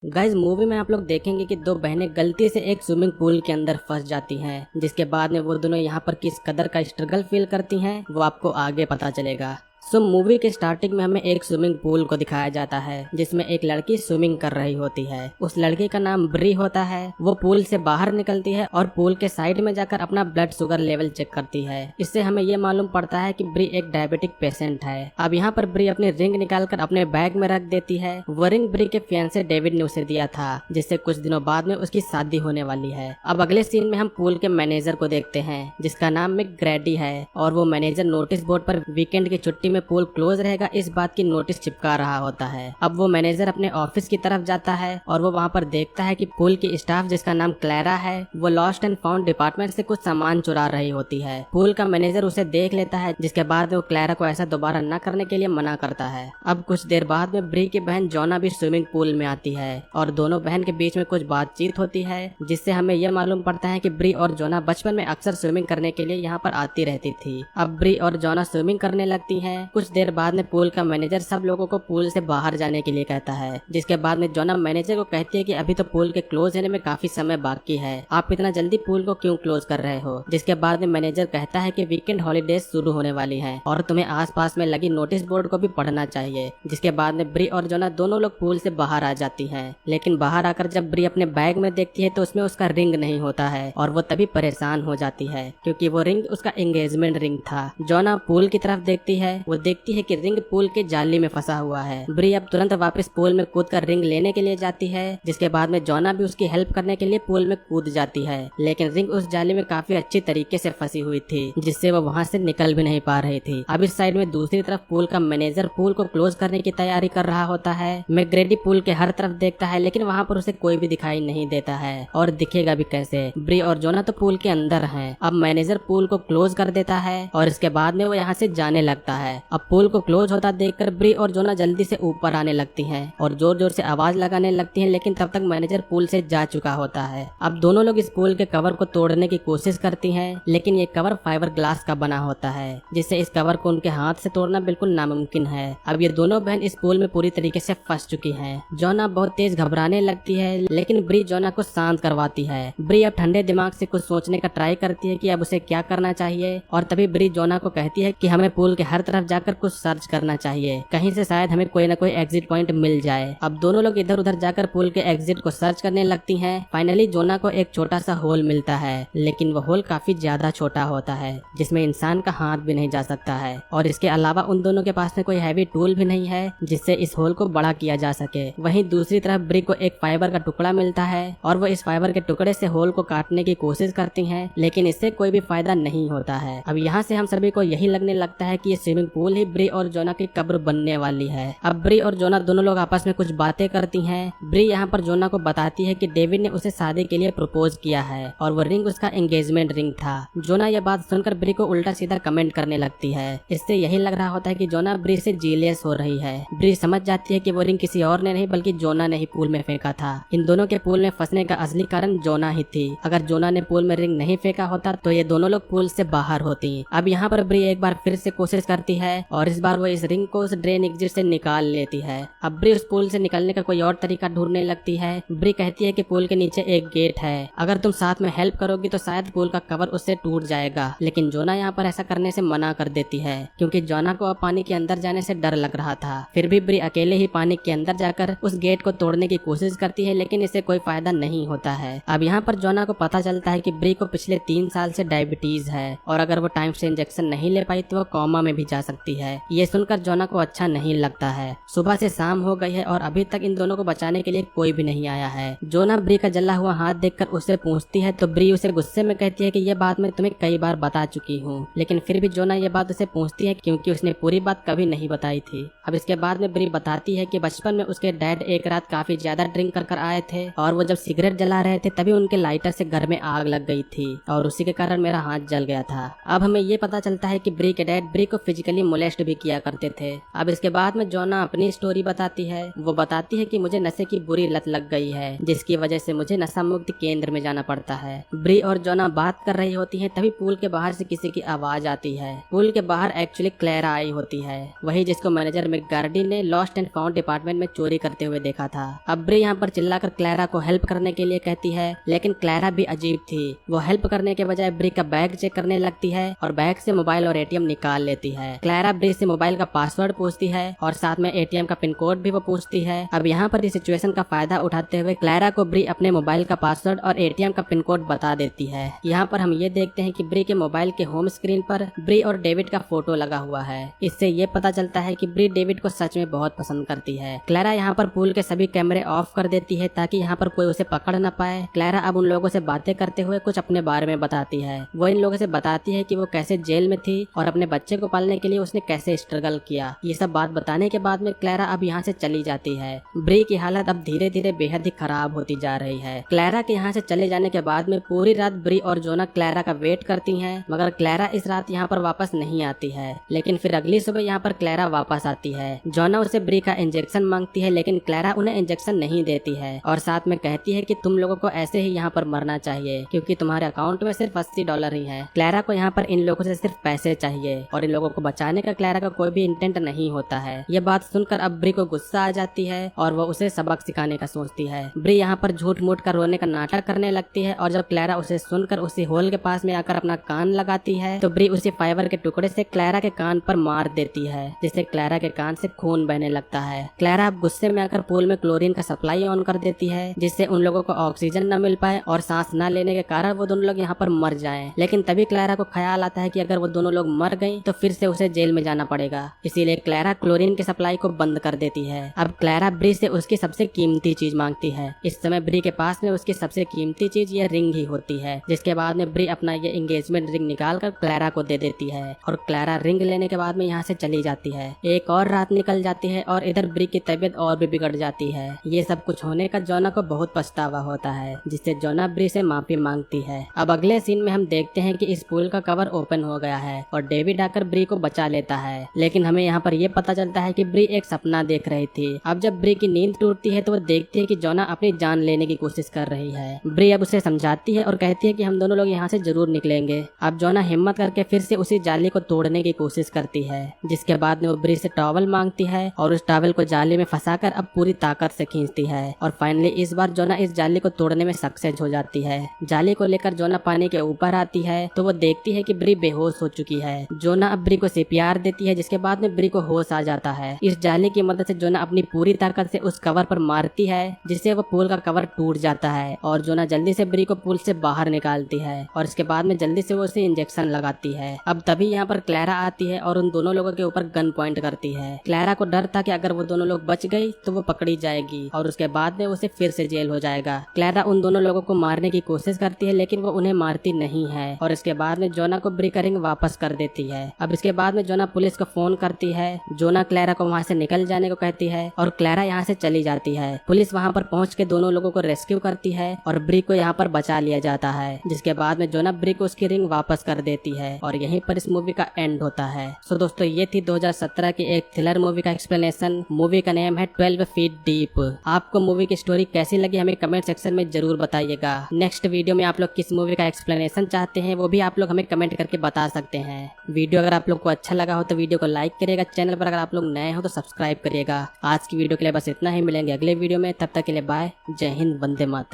Guys movie में आप लोग देखेंगे कि दो बहनें गलती से एक स्विमिंग पूल के अंदर फंस जाती हैं, जिसके बाद में वो दोनों यहाँ पर किस कदर का स्ट्रगल फील करती हैं वो आपको आगे पता चलेगा। मूवी के स्टार्टिंग में हमें एक स्विमिंग पूल को दिखाया जाता है जिसमें एक लड़की स्विमिंग कर रही होती है। उस लड़की का नाम ब्री होता है। वो पूल से बाहर निकलती है और पूल के साइड में जाकर अपना ब्लड शुगर लेवल चेक करती है। इससे हमें ये मालूम पड़ता है कि ब्री एक डायबिटिक पेशेंट है। अब यहाँ पर ब्री अपनी रिंग निकालकर अपने बैग में रख देती है। वो रिंग ब्री के फियांसे डेविड ने उसे दिया था, जिससे कुछ दिनों बाद में उसकी शादी होने वाली है। अब अगले सीन में हम पूल के मैनेजर को देखते हैं जिसका नाम मिक ग्रैडी है, और वो मैनेजर नोटिस बोर्ड पर वीकेंड की छुट्टी में पूल क्लोज रहेगा इस बात की नोटिस चिपका रहा होता है। अब वो मैनेजर अपने ऑफिस की तरफ जाता है और वो वहाँ पर देखता है कि पूल की स्टाफ जिसका नाम क्लैरा है वो लॉस्ट एंड फाउंड डिपार्टमेंट से कुछ सामान चुरा रही होती है। पूल का मैनेजर उसे देख लेता है, जिसके बाद वो क्लैरा को ऐसा दोबारा न करने के लिए मना करता है। अब कुछ देर बाद में ब्री की बहन जोना भी स्विमिंग पूल में आती है और दोनों बहन के बीच में कुछ बातचीत होती है, जिससे हमें यह मालूम पड़ता है कि ब्री और जोना बचपन में अक्सर स्विमिंग करने के लिए यहाँ पर आती रहती थी। अब ब्री और जोना स्विमिंग करने लगती है। कुछ देर बाद में पूल का मैनेजर सब लोगों को पूल से बाहर जाने के लिए कहता है, जिसके बाद में जोना मैनेजर को कहती है कि अभी तो पूल के क्लोज होने में काफी समय बाकी है, आप इतना जल्दी पूल को क्यों क्लोज कर रहे हो। जिसके बाद में मैनेजर कहता है कि वीकेंड हॉलीडेज शुरू होने वाली है और तुम्हें आसपास में लगी नोटिस बोर्ड को भी पढ़ना चाहिए। जिसके बाद में ब्री और जोना दोनों लोग पूल से बाहर आ जाती है, लेकिन बाहर आकर जब ब्री अपने बैग में देखती है तो उसमें उसका रिंग नहीं होता है और वो तभी परेशान हो जाती है क्योंकि वो रिंग उसका एंगेजमेंट रिंग था। जोना पूल की तरफ देखती है, वो देखती है कि रिंग पूल के जाली में फंसा हुआ है। ब्री अब तुरंत वापस पूल में कूद कर रिंग लेने के लिए जाती है, जिसके बाद में जोना भी उसकी हेल्प करने के लिए पूल में कूद जाती है, लेकिन रिंग उस जाली में काफी अच्छी तरीके से फंसी हुई थी, जिससे वो वहाँ से निकल भी नहीं पा रही थी। अब इस साइड में दूसरी तरफ पूल का मैनेजर पूल को क्लोज करने की तैयारी कर रहा होता है। मैकग्रेडी पूल के हर तरफ देखता है, लेकिन वहाँ पर उसे कोई भी दिखाई नहीं देता है, और दिखेगा भी कैसे, ब्री और जोना तो पूल के अंदर हैं। अब मैनेजर पूल को क्लोज कर देता है और इसके बाद में वो यहाँ से जाने लगता है। अब पूल को क्लोज होता देखकर ब्री और जोना जल्दी से ऊपर आने लगती हैं और जोर जोर से आवाज लगाने लगती हैं, लेकिन तब तक मैनेजर पूल से जा चुका होता है। अब दोनों लोग इस पूल के कवर को तोड़ने की कोशिश करती हैं, लेकिन ये कवर फाइबर ग्लास का बना होता है, जिससे इस कवर को उनके हाथ से तोड़ना बिल्कुल नामुमकिन है। अब ये दोनों बहन इस पूल में पूरी तरीके से फंस चुकी हैं। जोना बहुत तेज घबराने लगती है, लेकिन ब्री जोना को शांत करवाती है। ब्री अब ठंडे दिमाग से कुछ सोचने का ट्राई करती है कि अब उसे क्या करना चाहिए, और तभी ब्री जोना को कहती है कि हमें पूल के हर तरफ जाकर कुछ सर्च करना चाहिए, कहीं से शायद हमें कोई ना कोई एग्जिट पॉइंट मिल जाए। अब दोनों लोग इधर उधर जाकर पूल के एग्जिट को सर्च करने लगती हैं। फाइनली जोना को एक छोटा सा होल मिलता है, लेकिन वो होल काफी ज्यादा छोटा होता है, जिसमें इंसान का हाथ भी नहीं जा सकता है, और इसके अलावा उन दोनों के पास में कोई हैवी टूल भी नहीं है जिससे इस होल को बड़ा किया जा सके। वहीं दूसरी तरफ ब्री को एक फाइबर का टुकड़ा मिलता है और वो इस फाइबर के टुकड़े से होल को काटने की कोशिश करती हैं, लेकिन इससे कोई भी फायदा नहीं होता है। अब यहाँ से हम सभी को यही लगने लगता है कि ये स्विमिंग पूल ही ब्री और जोना की कब्र बनने वाली है। अब ब्री और जोना दोनों लोग आपस में कुछ बातें करती हैं। ब्री यहाँ पर जोना को बताती है कि डेविड ने उसे शादी के लिए प्रपोज किया है और वो रिंग उसका एंगेजमेंट रिंग था। जोना यह बात सुनकर ब्री को उल्टा सीधा कमेंट करने लगती है। इससे यही लग रहा होता है कि जोना ब्री से जीलियस हो रही है। ब्री समझ जाती है कि वो रिंग किसी और ने नहीं बल्कि जोना ने ही पूल में फेंका था। इन दोनों के पूल में फंसने का असली कारण जोना ही थी। अगर जोना ने पूल में रिंग नहीं फेंका होता तो ये दोनों लोग पूल से बाहर होती। अब यहाँ पर ब्री एक बार फिर से कोशिश करती है और इस बार वो इस रिंग को उस ड्रेन एग्जिट से निकाल लेती है। अब ब्री उस पूल से निकलने का कोई और तरीका ढूंढने लगती है। ब्री कहती है कि पूल के नीचे एक गेट है, अगर तुम साथ में हेल्प करोगी तो शायद पूल का कवर उससे टूट जाएगा, लेकिन जोना यहाँ पर ऐसा करने से मना कर देती है क्योंकि जोना को अब पानी के अंदर जाने से डर लग रहा था। फिर भी ब्री अकेले ही पानी के अंदर जाकर उस गेट को तोड़ने की कोशिश करती है, लेकिन इससे कोई फायदा नहीं होता है। अब यहाँ पर जोना को पता चलता है कि ब्री को पिछले 3 साल से डायबिटीज है और अगर वो टाइम से इंजेक्शन नहीं ले पाई तो वो कोमा में भी जा सकती है। ये सुनकर जोना को अच्छा नहीं लगता है। सुबह से शाम हो गई है और अभी तक इन दोनों को बचाने के लिए कोई भी नहीं आया है। जोना ब्री का जला हुआ हाथ देखकर उससे पूछती है तो ब्री उसे गुस्से में कहती है कि यह बात मैं तुम्हें कई बार बता चुकी हूँ, लेकिन फिर भी जोना यह बात उसे पूछती है क्योंकि उसने पूरी बात कभी नहीं बताई थी। अब इसके बाद में ब्री बताती है कि बचपन में उसके डैड एक रात काफी ज्यादा ड्रिंक कर आए थे और वो जब सिगरेट जला रहे थे तभी उनके लाइटर से घर में आग लग गई थी और उसी के कारण मेरा हाथ जल गया था। अब हमें ये पता चलता है कि ब्री के डैड ब्री को फिजिकली सेक्सुअली मोलेस्ट भी किया करते थे। अब इसके बाद में जोना अपनी स्टोरी बताती है। वो बताती है कि मुझे नशे की बुरी लत लग गई है, जिसकी वजह से मुझे नशा मुक्ति केंद्र में जाना पड़ता है। ब्री और जोना बात कर रही होती हैं, तभी पूल के बाहर से किसी की आवाज आती है। पूल के बाहर एक्चुअली क्लेरा आई होती है, वही जिसको मैनेजर मैकगार्डी ने लॉस्ट एंड फाउंड डिपार्टमेंट में चोरी करते हुए देखा था। अब ब्री यहाँ पर चिल्लाकर क्लेरा को हेल्प करने के लिए कहती है, लेकिन क्लेरा भी अजीब थी। वो हेल्प करने के बजाय ब्री का बैग चेक करने लगती है और बैग से मोबाइल और एटीएम निकाल लेती है। क्लेरा ब्री से मोबाइल का पासवर्ड पूछती है और साथ में एटीएम का पिन कोड भी वो पूछती है। अब यहाँ पर इस सिचुएशन का फायदा उठाते हुए क्लेरा को ब्री अपने मोबाइल का पासवर्ड और एटीएम का पिन कोड बता देती है। यहाँ पर हम ये देखते हैं कि ब्री के मोबाइल के होम स्क्रीन पर ब्री और डेविड का फोटो लगा हुआ है। इससे ये पता चलता है कि ब्री डेविड को सच में बहुत पसंद करती है। क्लेरा यहाँ पर पूल के सभी कैमरे ऑफ कर देती है ताकि यहाँ पर कोई उसे पकड़ न पाए। क्लेरा अब उन लोगों से बातें करते हुए कुछ अपने बारे में बताती है। वो इन लोगों से बताती है कि वो कैसे जेल में थी और अपने बच्चे को पालने के लिए उसने कैसे स्ट्रगल किया। ये सब बात बताने के बाद में क्लेरा अब यहाँ से चली जाती है। ब्री की हालत अब धीरे धीरे बेहद ही खराब होती जा रही है। क्लेरा के यहाँ से चले जाने के बाद में पूरी रात ब्री और जोना क्लेरा का वेट करती हैं, मगर क्लेरा इस रात यहाँ पर वापस नहीं आती है। लेकिन फिर अगली सुबह यहाँ पर क्लेरा वापस आती है। जोना उसे ब्री का इंजेक्शन मांगती है, लेकिन क्लेरा उन्हें इंजेक्शन नहीं देती है और साथ में कहती है कि तुम लोगों को ऐसे ही यहाँ पर मरना चाहिए, क्योंकि तुम्हारे अकाउंट में सिर्फ $80 ही है। क्लेरा को यहाँ पर इन लोगों से सिर्फ पैसे चाहिए और इन लोगों को बचाने का क्लेरा का कोई भी इंटेंट नहीं होता है। ये बात सुनकर अब ब्री को गुस्सा आ जाती है और वो उसे सबक सिखाने का सोचती है। ब्री यहाँ पर झूठ मूठ कर रोने का नाटक करने लगती है और जब क्लेरा उसे सुनकर उसी होल के पास में आकर अपना कान लगाती है तो ब्री उसी फाइबर के टुकड़े से क्लेरा के कान पर मार देती है, जिससे क्लेरा के कान से खून बहने लगता है। क्लेरा अब गुस्से में आकर पूल में क्लोरीन का सप्लाई ऑन कर देती है, जिससे उन लोगों को ऑक्सीजन न मिल पाए और सांस न लेने के कारण वो दोनों लोग यहाँ पर मर जाएं। लेकिन तभी क्लेरा को ख्याल आता है कि अगर वो दोनों लोग मर गई तो फिर से उसे जेल में जाना पड़ेगा। इसीलिए क्लेरा क्लोरीन की सप्लाई को बंद कर देती है। अब क्लेरा ब्री से उसकी सबसे कीमती चीज मांगती है। इस समय ब्री के पास में उसकी सबसे कीमती चीज ये रिंग ही होती है, जिसके बाद में ब्री अपना ये एंगेजमेंट रिंग निकाल कर क्लेरा को दे देती है और क्लेरा रिंग लेने के बाद में यहाँ से चली जाती है। एक और रात निकल जाती है और इधर ब्री की तबीयत और भी बिगड़ जाती है। ये सब कुछ होने का जोना को बहुत पछतावा होता है, जिससे जोना ब्री से माफी मांगती है। अब अगले सीन में हम देखते हैं कि इस पूल का कवर ओपन हो गया है और डेविड आकर ब्री को बचा लेता है। लेकिन हमें यहाँ पर यह पता चलता है कि ब्री एक सपना देख रही थी। अब जब ब्री की नींद टूटती है तो वो देखती है कि जोना अपनी जान लेने की कोशिश कर रही है। ब्री अब उसे समझाती है और कहती है कि हम दोनों लोग यहाँ से जरूर निकलेंगे। अब जोना हिम्मत करके फिर से उसी जाली को तोड़ने की कोशिश करती है, जिसके बाद में वो ब्री से टॉवल मांगती है और उस टॉवल को जाली में फंसाकर अब पूरी ताकत से खींचती है और फाइनली इस बार जोना इस जाली को तोड़ने में सक्सेस हो जाती है। जाली को लेकर जोना पानी के ऊपर आती है तो वो देखती है कि ब्री बेहोश हो चुकी है। जोना अब ब्री को सीपीआर देती है, जिसके बाद में ब्री को होश आ जाता है। इस जाली की मदद से जोना अपनी पूरी ताकत से उस कवर पर मारती है, जिससे वो पूल का कवर टूट जाता है और जोना जल्दी से ब्री को पूल से बाहर निकालती है और इसके बाद में जल्दी से वो उसे इंजेक्शन लगाती है। अब तभी यहाँ पर क्लेरा आती है और उन दोनों लोगों के ऊपर गन पॉइंट करती है। क्लेरा को डर था कि अगर वो दोनों लोग बच गई तो वो पकड़ी जाएगी और उसके बाद में उसे फिर से जेल हो जाएगा। क्लेरा उन दोनों लोगों को मारने की कोशिश करती है, लेकिन वो उन्हें मारती नहीं है और इसके बाद में जोना को ब्री का रिंग वापस कर देती है। अब इसके बाद में जोना पुलिस को फोन करती है। जोना क्लेरा को वहाँ से निकल जाने को कहती है और क्लेरा यहाँ से चली जाती है। पुलिस वहाँ पर पहुँच के दोनों लोगों को रेस्क्यू करती है और ब्री को यहाँ पर बचा लिया जाता है, जिसके बाद में जोना ब्री को उसकी रिंग वापस कर देती है और यहीं पर इस मूवी का एंड होता है। सो दोस्तों, ये थी 2017 की एक थ्रिलर मूवी का एक्सप्लेनेशन। मूवी का नेम है 12 फीट डीप। आपको मूवी की स्टोरी कैसी लगी हमें कमेंट सेक्शन में जरूर बताइएगा। नेक्स्ट वीडियो में आप लोग किस मूवी का एक्सप्लेनेशन चाहते हैं वो भी आप लोग हमें कमेंट करके बता सकते हैं। वीडियो अगर आप लोग को अच्छा लगा हो तो वीडियो को लाइक करिएगा। चैनल पर अगर आप लोग नए हो तो सब्सक्राइब करिएगा। आज की वीडियो के लिए बस इतना ही, मिलेंगे अगले वीडियो में। तब तक के लिए बाय। जय हिंद, वंदे मातरम।